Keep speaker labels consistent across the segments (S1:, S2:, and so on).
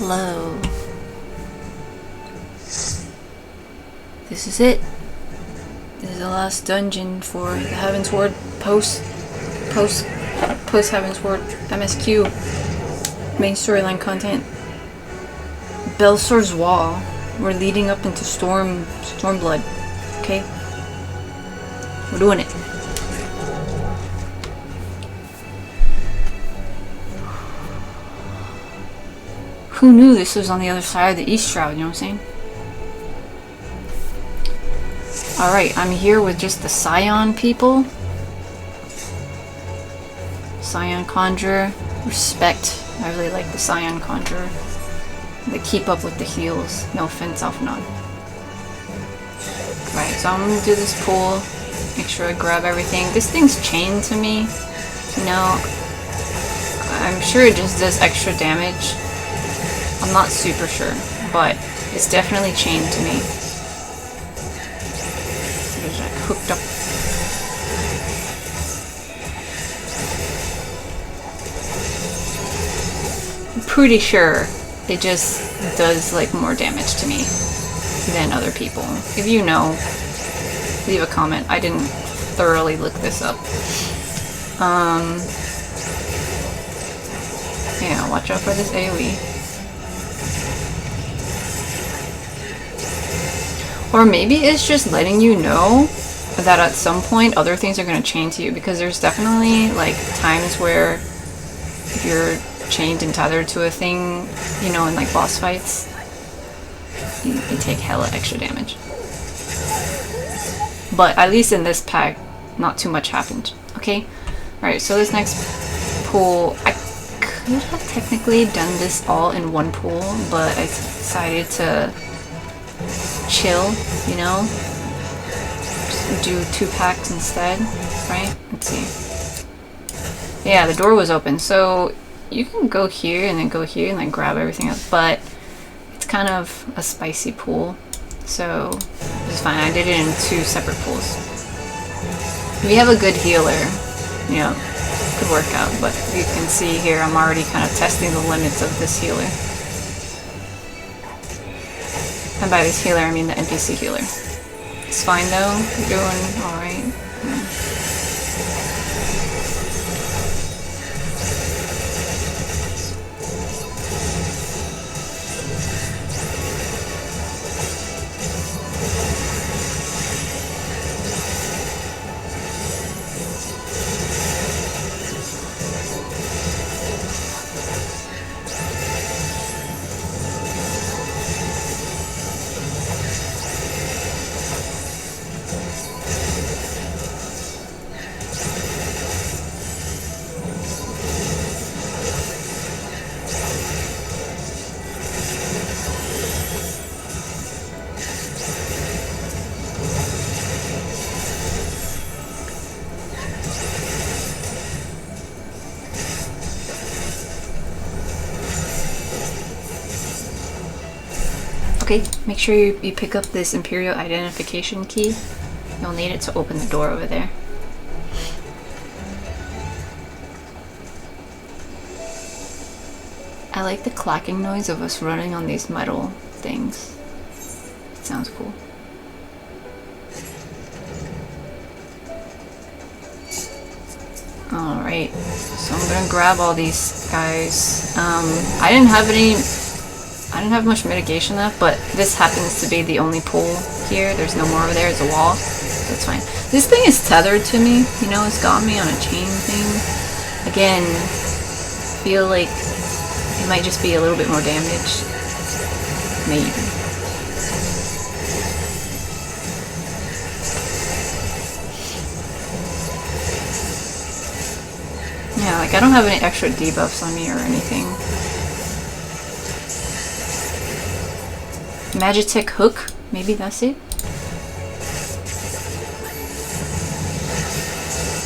S1: Hello. This is it. This is the last dungeon for the Heavensward post Heavensward MSQ main storyline content. Baelsar's Wall. We're leading up into Stormblood. Okay? We're doing it. Who knew this was on the other side of the East Shroud, you know what I'm saying? Alright, I'm here with just the Scion people. Scion Conjurer. Respect. I really like the Scion Conjurer. They keep up with the heals. No offense, Alphanon. Right, so I'm gonna do this pull. Make sure I grab everything. This thing's chained to me. You know, I'm sure it just does extra damage. I'm not super sure, but it's definitely chained to me. It's like hooked up. I'm pretty sure it just does like more damage to me than other people. If you know, leave a comment. I didn't thoroughly look this up. Yeah, watch out for this AoE. Or maybe it's just letting you know that at some point other things are going to chain to you, because there's definitely like times where if you're chained and tethered to a thing, you know, in like boss fights, you take hella extra damage. But at least in this pack, not too much happened. Okay? Alright, so this next pull, I could have technically done this all in one pull, but I decided to chill, you know? Just do 2 packs instead, right? Let's see. Yeah, the door was open, so you can go here and then go here and then grab everything up, but it's kind of a spicy pool, so it's fine. I did it in 2 separate pools. If you have a good healer, you know, it could work out, but you can see here I'm already kind of testing the limits of this healer. And by this healer, I mean the NPC healer. It's fine though, you're doing alright. Okay, make sure you pick up this Imperial identification key. You'll need it to open the door over there. I like the clacking noise of us running on these metal things. It sounds cool. Alright, so I'm gonna grab all these guys. I didn't have much mitigation left, but this happens to be the only pool here. There's no more over there. It's a wall. That's fine. This thing is tethered to me. You know, it's got me on a chain thing. Again, feel like it might just be a little bit more damage. Maybe. Yeah, like I don't have any extra debuffs on me or anything. Magitech hook, maybe that's it.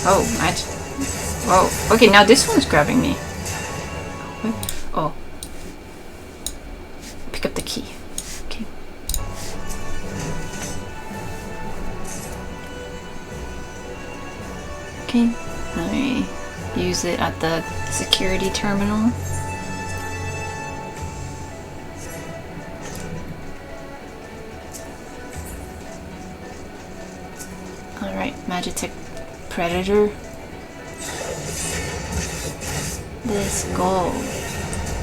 S1: Oh, Whoa. Okay, now this one's grabbing me. Oh. Pick up the key. Okay. Okay. Let me use it at the security terminal. Magitech Predator. Let's go.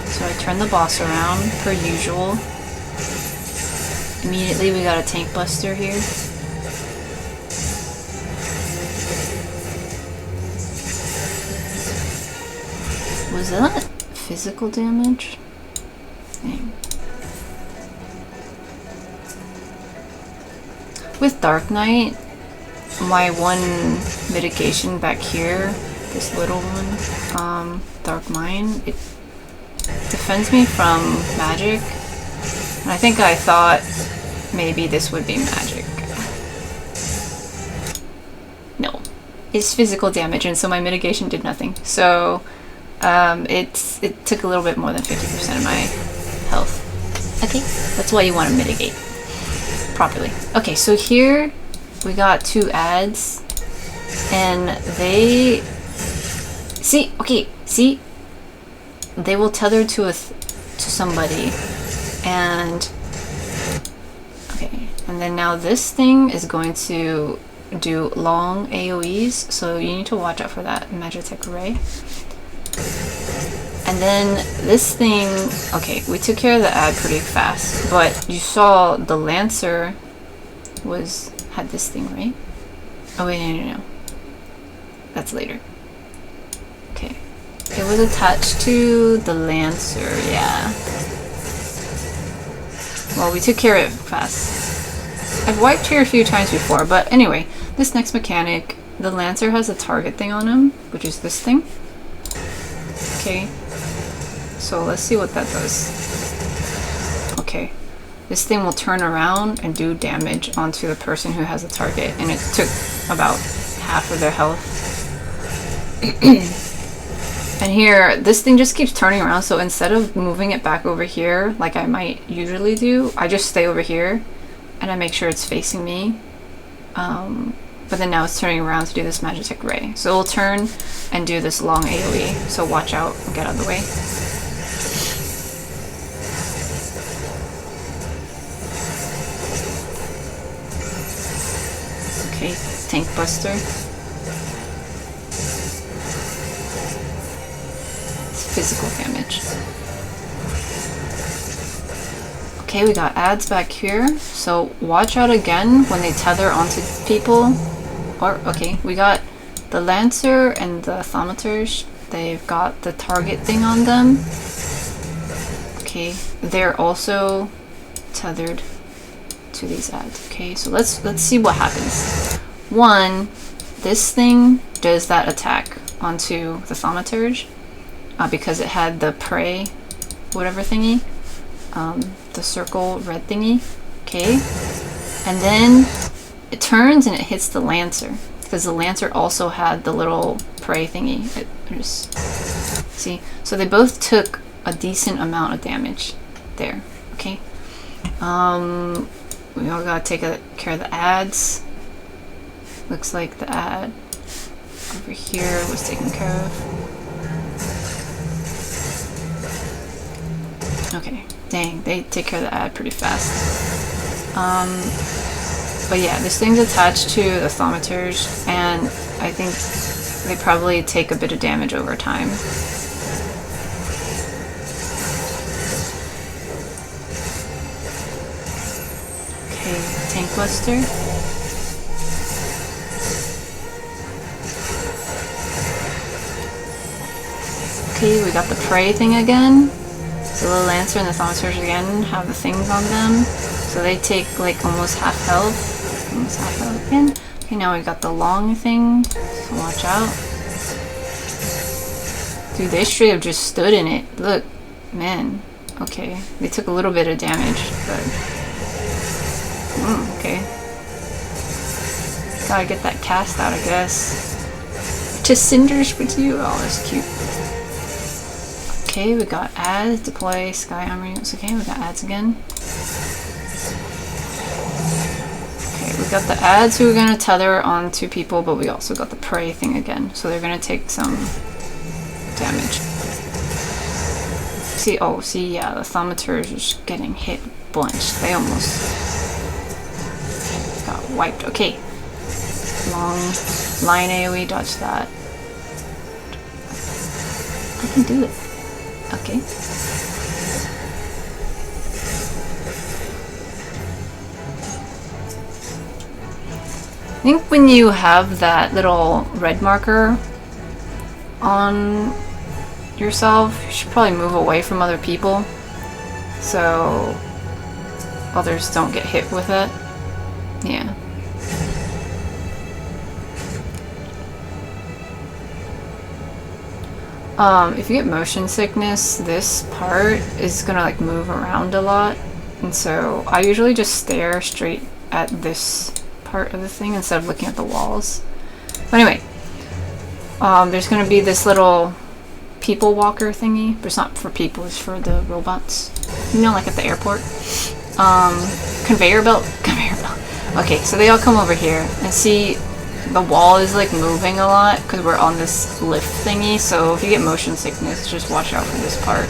S1: So I turn the boss around per usual. Immediately we got a tank buster here. Was that physical damage? Dang. With Dark Knight, my one mitigation back here, this little one, Dark Mind, it defends me from magic. And I think I thought maybe this would be magic. No. It's physical damage, and so my mitigation did nothing. So it took a little bit more than 50% of my health. Okay, that's why you want to mitigate properly. Okay, so here we got 2 ads, and they see. Okay, see, they will tether to somebody, and okay, and then now this thing is going to do long AoEs, so you need to watch out for that Magitech Ray. And then this thing, okay, we took care of the ad pretty fast, but you saw the Lancer had this thing, right? Oh wait, no. That's later. Okay. It was attached to the Lancer, yeah. Well, we took care of it fast. I've wiped here a few times before, but anyway, this next mechanic, the Lancer has a target thing on him, which is this thing. Okay. So let's see what that does. Okay. This thing will turn around and do damage onto the person who has a target, and it took about half of their health. And here, this thing just keeps turning around, so instead of moving it back over here, like I might usually do, I just stay over here, and I make sure it's facing me. But then now it's turning around to do this Magitech Ray. So it'll turn and do this long AoE, so watch out and get out of the way. Okay, Tank Buster. It's physical damage. Okay, we got ads back here, so watch out again when they tether onto people. Or, okay, we got the Lancer and the Thaumaturge. They've got the target thing on them. Okay, they're also tethered to these ads. Okay, so let's see what happens. One, this thing does that attack onto the Thaumaturge because it had the prey, whatever thingy, the circle red thingy. Okay, and then it turns and it hits the Lancer because the Lancer also had the little prey thingy. See, so they both took a decent amount of damage there. Okay. We all gotta take care of the ads. Looks like the ad over here was taken care of. Okay, dang, they take care of the ad pretty fast. But yeah, this thing's attached to the Thaumaturge, and I think they probably take a bit of damage over time. Tank Buster. Okay, we got the prey thing again. So the Lancer and the Thaumaturge again have the things on them. So they take like almost half health. Almost half health again. Okay, now we got the long thing. So watch out. Dude, they straight up just stood in it. Look, man. Okay, they took a little bit of damage, but okay. Gotta get that cast out, I guess. Just cinders with you. Oh, that's cute. Okay, we got ads, deploy, sky armor units. Okay, we got ads again. Okay, we got the ads who are gonna tether onto people, but we also got the prey thing again. So they're gonna take some damage. See, oh, see, yeah, the Thaumaturge is getting hit a bunch. They almost got wiped. Okay. long line AoE, dodge that. I can do it. Okay. I think when you have that little red marker on yourself, you should probably move away from other people so others don't get hit with it. Yeah. If you get motion sickness, this part is gonna like move around a lot, and so I usually just stare straight at this part of the thing instead of looking at the walls. But anyway, there's gonna be this little people walker thingy, but it's not for people, it's for the robots. You know, like at the airport. Conveyor belt. Okay, so they all come over here and see the wall is like moving a lot because we're on this lift thingy, so if you get motion sickness, just watch out for this part.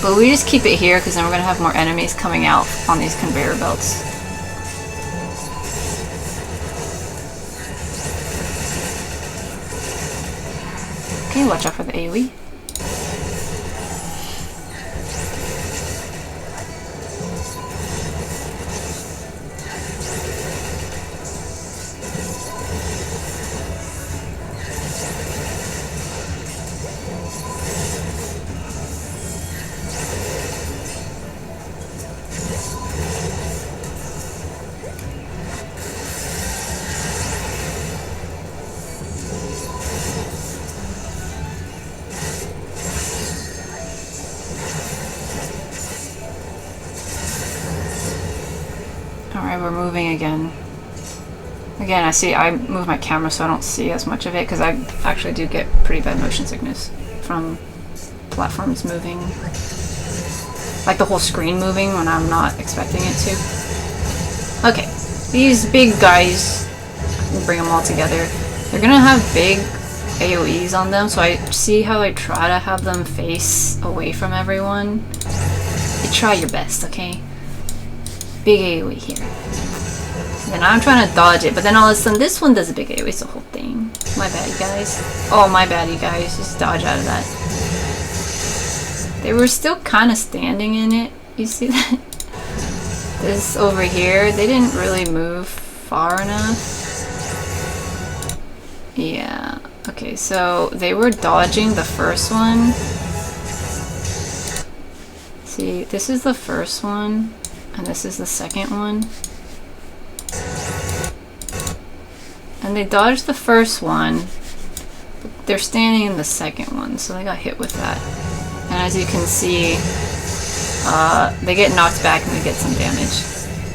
S1: But we just keep it here because then we're gonna have more enemies coming out on these conveyor belts. Okay, watch out for the AoE. Alright, we're moving again. Again, I move my camera so I don't see as much of it because I actually do get pretty bad motion sickness from platforms moving. Like the whole screen moving when I'm not expecting it to. Okay, these big guys, we'll bring them all together. They're gonna have big AoEs on them, so I see how I try to have them face away from everyone. You try your best, okay? Big AoE here. And I'm trying to dodge it, but then all of a sudden this one does a big AoE. It's the whole thing. My bad, you guys. Oh, my bad, you guys. Just dodge out of that. They were still kind of standing in it. You see that? This over here, they didn't really move far enough. Yeah. Okay, so they were dodging the first one. See, this is the first one. And this is the second one. And they dodged the first one, but they're standing in the second one, so they got hit with that. And as you can see, they get knocked back and they get some damage.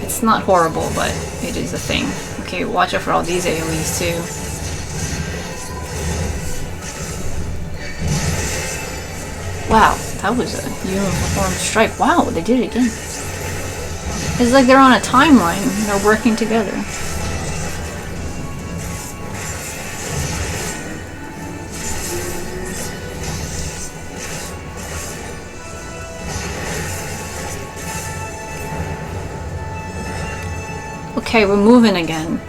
S1: It's not horrible, but it is a thing. Okay, watch out for all these AoEs too. Wow, that was a uniform strike. Wow, they did it again. It's like they're on a timeline. They're working together. Okay, we're moving again.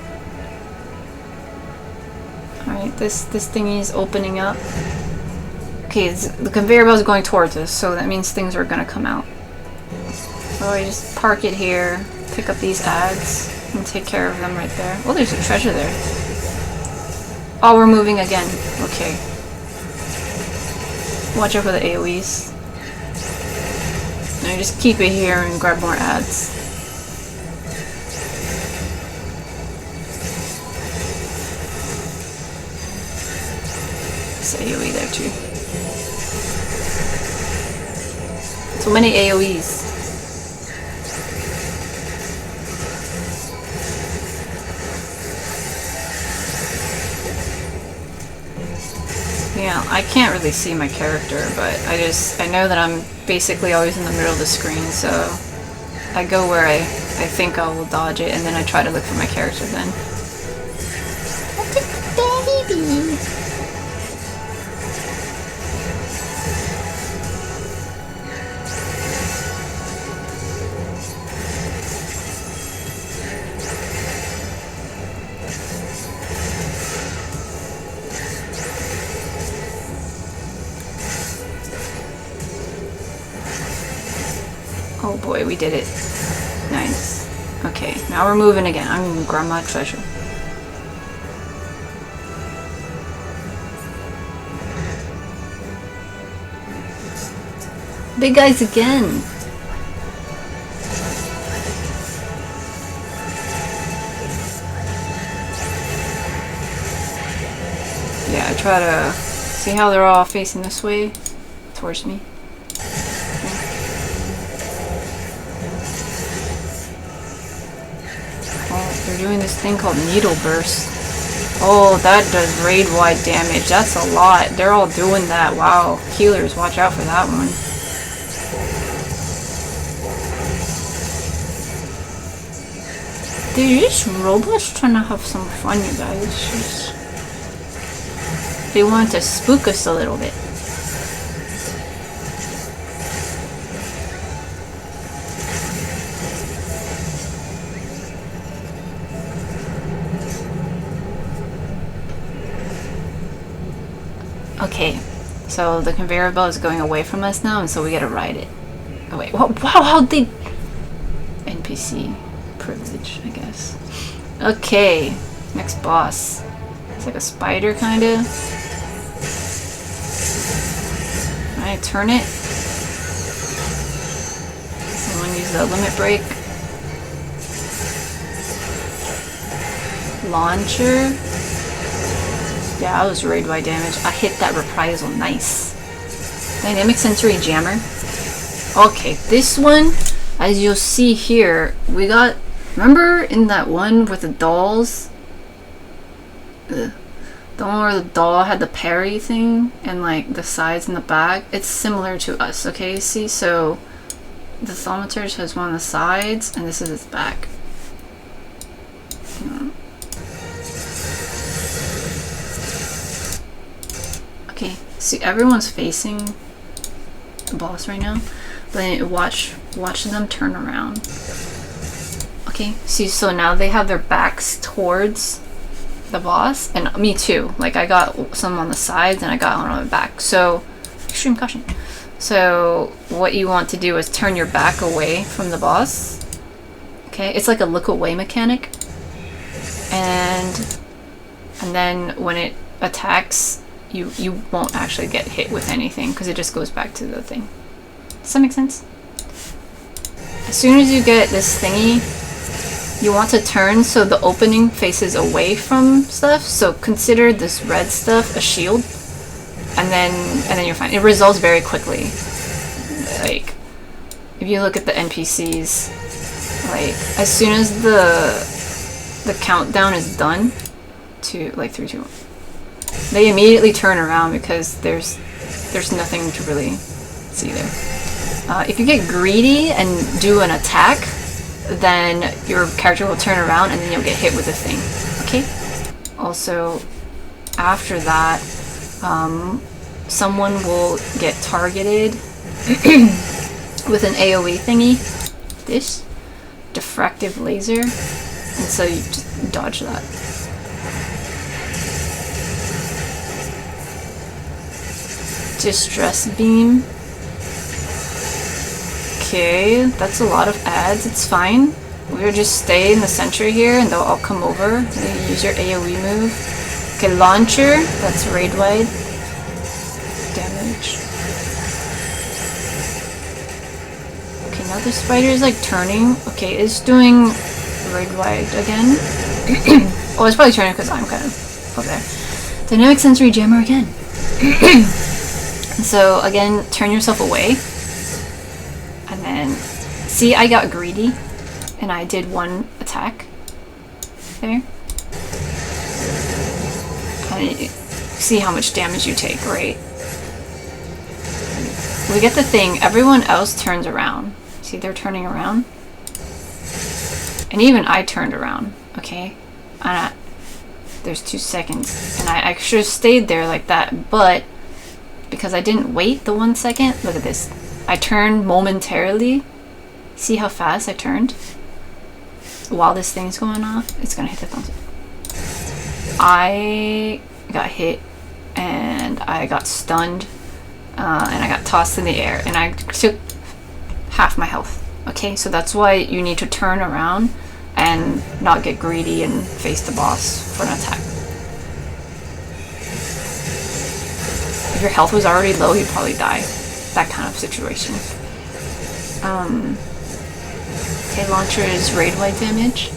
S1: Alright, this thingy is opening up. Okay, the conveyor belt is going towards us, so that means things are gonna come out. So I just park it here, pick up these ads, and take care of them right there. Oh, there's a treasure there. Oh, we're moving again. Okay. Watch out for the AoEs. And I just keep it here and grab more ads. There's AoE there too. So many AoEs. Yeah, I can't really see my character, but I know that I'm basically always in the middle of the screen, so I go where I think I will dodge it, and then I try to look for my character then. Baby! Oh boy, we did it. Nice. Okay, now we're moving again. I'm gonna grab my treasure. Big guys again. Yeah, I try to see how they're all facing this way towards me. Oh, they're doing this thing called needle burst. Oh, that does raid-wide damage. That's a lot. They're all doing that. Wow. Healers, watch out for that one. They're just robots trying to have some fun, you guys. They want to spook us a little bit. Okay, so the conveyor belt is going away from us now, and so we gotta ride it. Oh wait, wow, how'd they... NPC privilege, I guess. Okay, next boss. It's like a spider, kinda. Alright, turn it. Someone use the limit break. Launcher. Yeah, that was raid-wide damage. I hit that reprisal. Nice. Dynamic sensory jammer. Okay, this one, as you'll see here, we got... Remember in that one with the dolls? The one where the doll had the parry thing and like the sides and the back? It's similar to us, okay? See, so the Thaumaturge has one on the sides and this is its back. Okay, see, everyone's facing the boss right now, but then watch them turn around. Okay, see, so now they have their backs towards the boss, and me too. Like, I got some on the sides and I got one on the back. So, extreme caution. So, what you want to do is turn your back away from the boss. Okay, it's like a look away mechanic. And then when it attacks, you won't actually get hit with anything because it just goes back to the thing. Does that make sense? As soon as you get this thingy, you want to turn so the opening faces away from stuff. So consider this red stuff a shield, and then you're fine. It resolves very quickly. Like, if you look at the NPCs, like as soon as the countdown is done to like 3, 2, 1, they immediately turn around because there's nothing to really see there. If you get greedy and do an attack, then your character will turn around and then you'll get hit with a thing. Okay? Also, after that, someone will get targeted with an AoE thingy. This diffractive laser. And so you just dodge that. Distress beam. Okay, that's a lot of ads. It's fine. We'll just stay in the center here and they'll all come over. Then use your AoE move. Okay, launcher. That's raid-wide damage. Okay, now the spider is like turning. Okay, it's doing raid-wide again. Oh, it's probably turning because I'm kind of over there. Dynamic sensory jammer again. So again, turn yourself away. And then, see, I got greedy, and I did one attack there. And see how much damage you take, right? We get the thing, everyone else turns around. See, they're turning around. And even I turned around, okay? And there's 2 seconds, and I should have stayed there like that, but because I didn't wait the 1 second, look at this. I turned momentarily. See how fast I turned? While this thing's going off, it's gonna hit the thumbs up. I got hit, and I got stunned, and I got tossed in the air, and I took half my health. Okay, so that's why you need to turn around and not get greedy and face the boss for an attack. If your health was already low, you'd probably die. That kind of situation. Okay, launcher is raid-wide damage.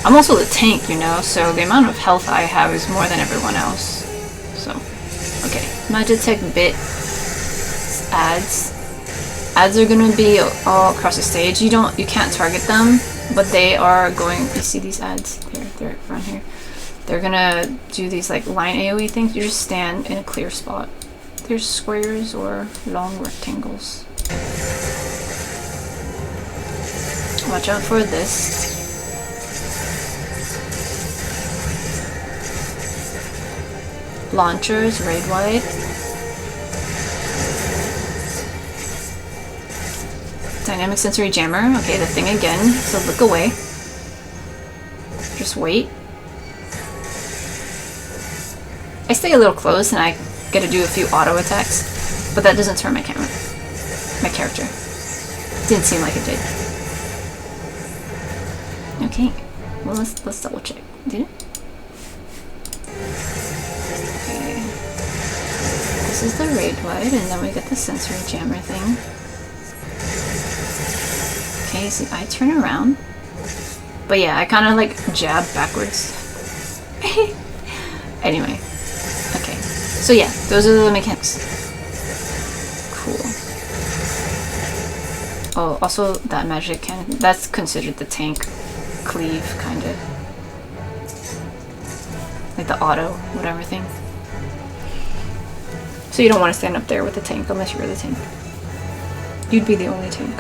S1: I'm also the tank, you know, so the amount of health I have is more than everyone else. So, okay. Magitech bit ads. Ads are gonna be all across the stage. You can't target them, but they are going. You see these ads? They're around here. They're gonna do these like line AoE things. You just stand in a clear spot. There's squares or long rectangles. Watch out for this. Launchers, raid wide. Dynamic sensory jammer. Okay, the thing again. So look away. Just wait. I stay a little close and I get to do a few auto attacks, but that doesn't turn my camera. My character. Didn't seem like it did. Okay. Well, let's double check. Did it? Okay. This is the raid wide, and then we get the sensory jammer thing. Okay, see, I turn around. But yeah, I kind of like jab backwards. Anyway. Okay. So yeah, those are the mechanics. Cool. Oh, also that magic cannon. That's considered the tank cleave, kind of. Like the auto, whatever thing. So you don't want to stand up there with the tank unless you're the tank. You'd be the only tank.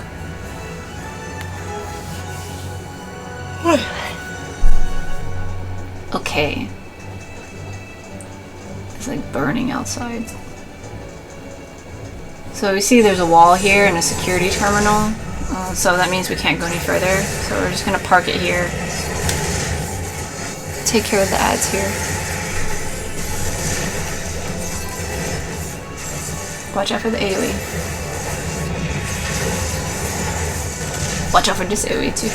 S1: Okay. It's like burning outside. So we see there's a wall here and a security terminal. So that means we can't go any further. So we're just gonna park it here. Take care of the ads here. Watch out for the AoE. Watch out for this AoE too.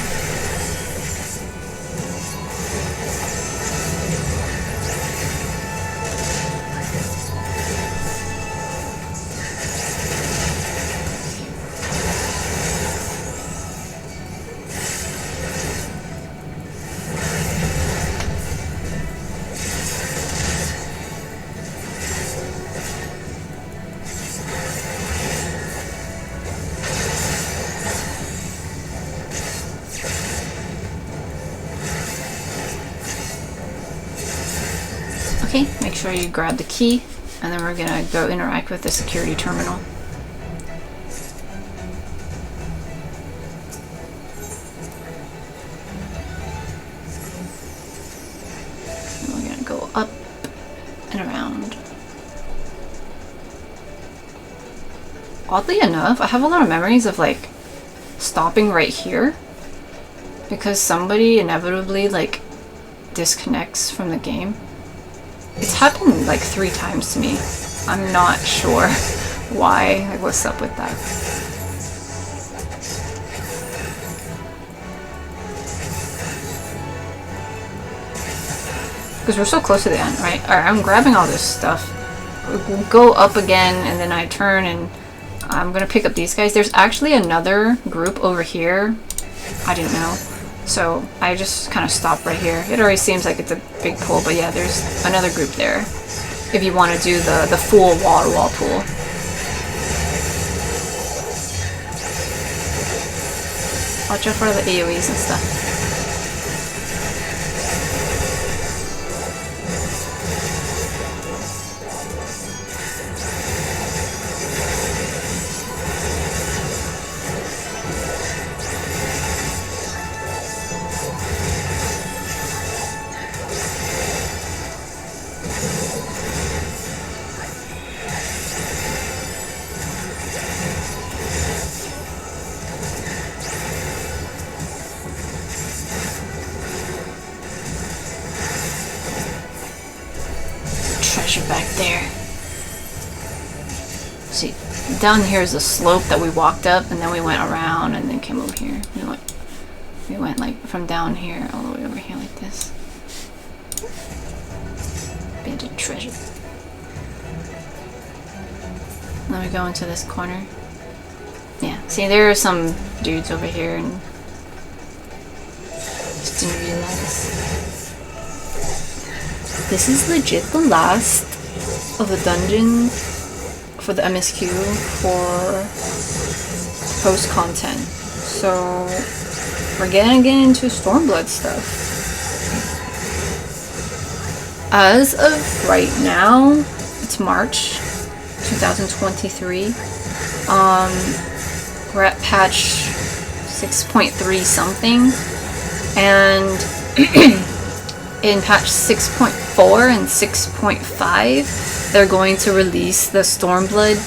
S1: Okay, make sure you grab the key, and then we're gonna go interact with the security terminal. And we're gonna go up and around. Oddly enough, I have a lot of memories of like stopping right here because somebody inevitably like disconnects from the game. It's happened like 3 times to me. I'm not sure why. Like, what's up with that? Because we're so close to the end, right? Alright, I'm grabbing all this stuff. We'll go up again, and then I turn, and I'm gonna pick up these guys. There's actually another group over here. I didn't know. So I just kind of stopped right here. It already seems like it's a big pool, but yeah, there's another group there. If you want to do the full wall-to-wall pool. Watch out for the AoEs and stuff. See, down here is a slope that we walked up, and then we went around and then came over here. We went like from down here all the way over here like this. Banded treasure. Then we go into this corner. Yeah, see, there are some dudes over here, and just didn't realize. This is legit the last of the dungeon for the MSQ for post content. So we're gonna get into Stormblood stuff. As of right now, it's March 2023. We're at patch 6.3 something, and in patch 6.4 and 6.5 they're going to release the Stormblood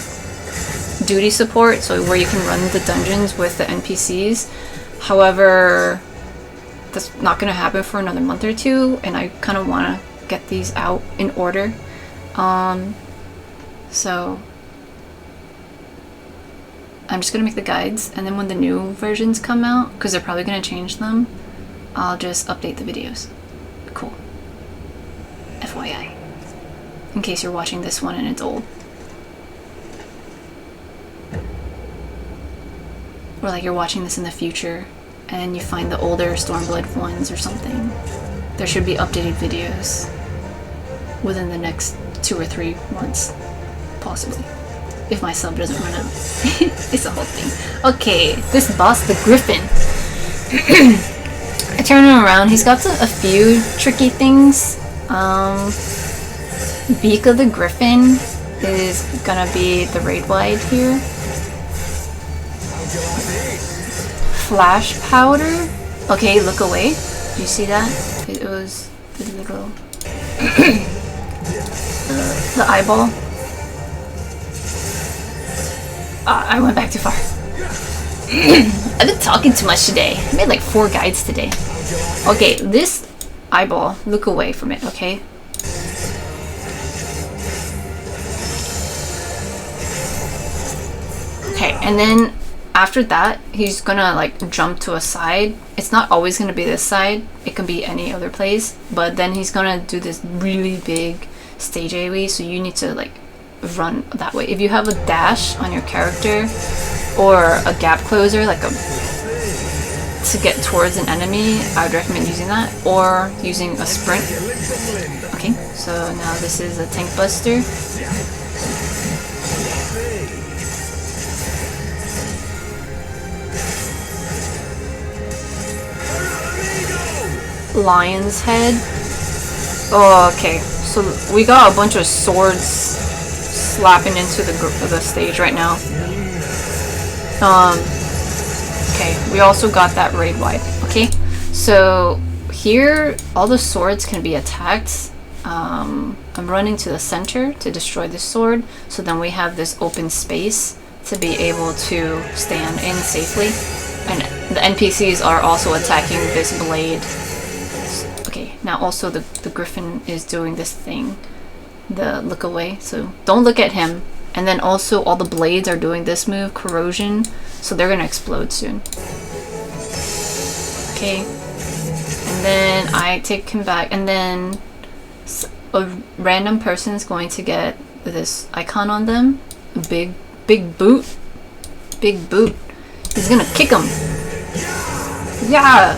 S1: duty support, so where you can run the dungeons with the NPCs. However, that's not going to happen for another month or two, and I kind of want to get these out in order. So I'm just going to make the guides, and then when the new versions come out, because they're probably going to change them, I'll just update the videos. Cool. FYI. In case you're watching this one and it's old. Or like you're watching this in the future and you find the older Stormblood ones or something. There should be updated videos within the next 2 or 3 months. Possibly. If my sub doesn't run out. It's a whole thing. Okay, this boss, the Griffin. I turn him around. He's got a few tricky things. Beak of the Griffin is gonna be the raid wide here. Flash powder. Okay, look away. Do you see that? It was the little the eyeball. I went back too far. I've been talking too much today. I made like 4 guides today. Okay, this eyeball, look away from it, okay? Okay, and then after that, he's gonna like jump to a side. It's not always gonna be this side. It can be any other place. But then he's gonna do this really big stage AoE, so you need to like run that way. If you have a dash on your character or a gap closer, like to get towards an enemy, I would recommend using that, or using a sprint. Okay, so now this is a tank buster. Lion's head. Oh, okay, so we got a bunch of swords slapping into the stage right now. Okay, we also got that raid wide. Okay, so here all the swords can be attacked. I'm running to the center to destroy this sword, so then we have this open space to be able to stand in safely, and the NPCs are also attacking this blade. Okay, now also the Griffin is doing this thing, the look away, so don't look at him. And then also all the blades are doing this move, corrosion, so they're gonna explode soon. Okay, and then I take him back, and then a random person is going to get this icon on them, a big boot. He's gonna kick him. Yeah.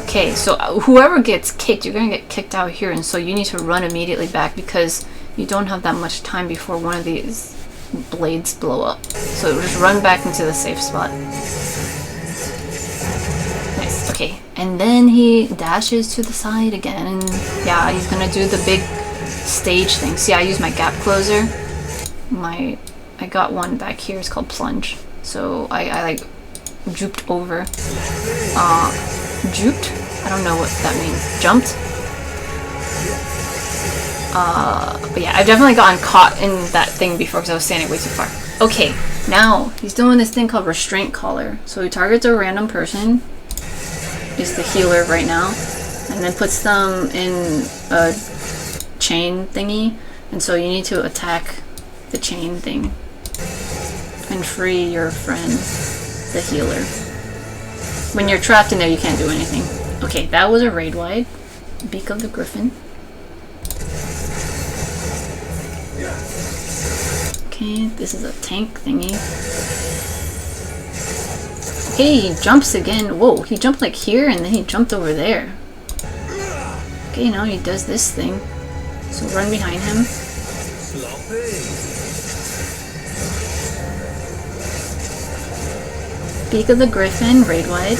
S1: Okay, so whoever gets kicked, you're gonna get kicked out here, and so you need to run immediately back because you don't have that much time before one of these blades blow up. So just run back into the safe spot. Nice, okay. And then he dashes to the side again, and yeah, he's gonna do the big stage thing. See, I use my gap closer. I got one back here, it's called plunge. So I like juked over. Juked? I don't know what that means. Jumped? But yeah, I've definitely gotten caught in that thing before because I was standing way too far. Okay, now he's doing this thing called restraint collar. So he targets a random person, is the healer right now, and then puts them in a chain thingy, and so you need to attack the chain thing. and free your friend, the healer. When you're trapped in there, you can't do anything. Okay, that was a raid wide. Beak of the Griffin. Okay, this is a tank thingy. Okay, he jumps again. Whoa, he jumped like here and then he jumped over there. Okay, now he does this thing. So run behind him. Beak of the Griffin, raid wide.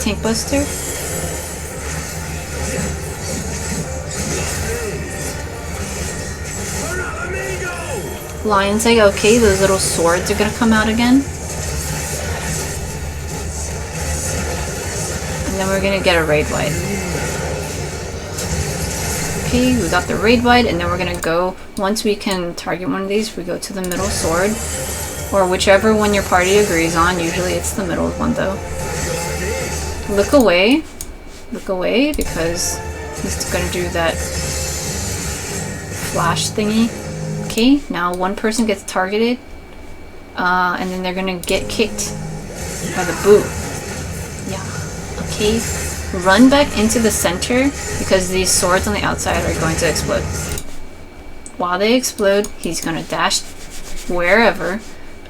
S1: Tank Buster. Lion's Egg, okay, those little swords are gonna come out again. And then we're gonna get a raid wide. Okay, we got the raid wide, and then we're gonna go, once we can target one of these, we go to the middle sword. Or whichever one your party agrees on, usually it's the middle one though. Look away. Look away, because he's gonna do that flash thingy. Okay, now one person gets targeted, and then they're gonna get kicked by the boot. Yeah, okay. Run back into the center, because these swords on the outside are going to explode. While they explode, he's gonna dash wherever,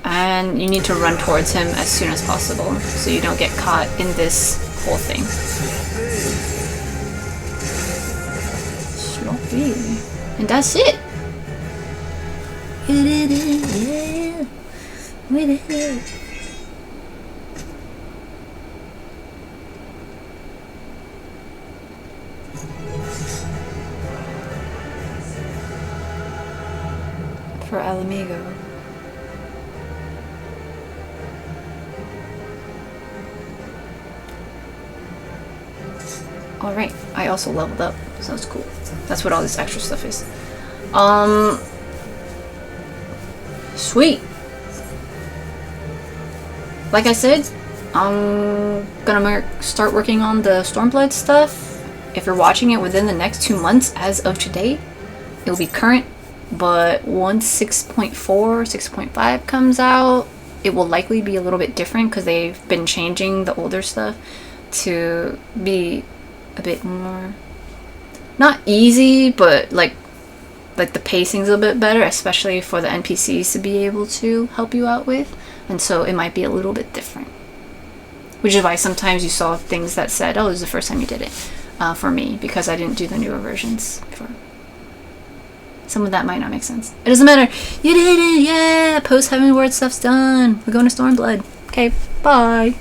S1: and you need to run towards him as soon as possible, so you don't get caught in this whole thing. Sloppy. And that's it! We did it, yeah! We did it! For Alamigo. Alright, I also leveled up, so that's cool. That's what all this extra stuff is. Sweet! Like I said, I'm gonna start working on the Stormblood stuff. If you're watching it within the next 2 months as of today, it'll be current. But once 6.4, 6.5 comes out, it will likely be a little bit different because they've been changing the older stuff to be a bit more, not easy, but like the pacing's a bit better, especially for the NPCs to be able to help you out with. And so it might be a little bit different. Which is why sometimes you saw things that said, oh, this is the first time you did it. For me, because I didn't do the newer versions before. Some of that might not make sense. It doesn't matter. You did it! Yeah! Post Heavensward stuff's done. We're going to Stormblood. Okay, bye!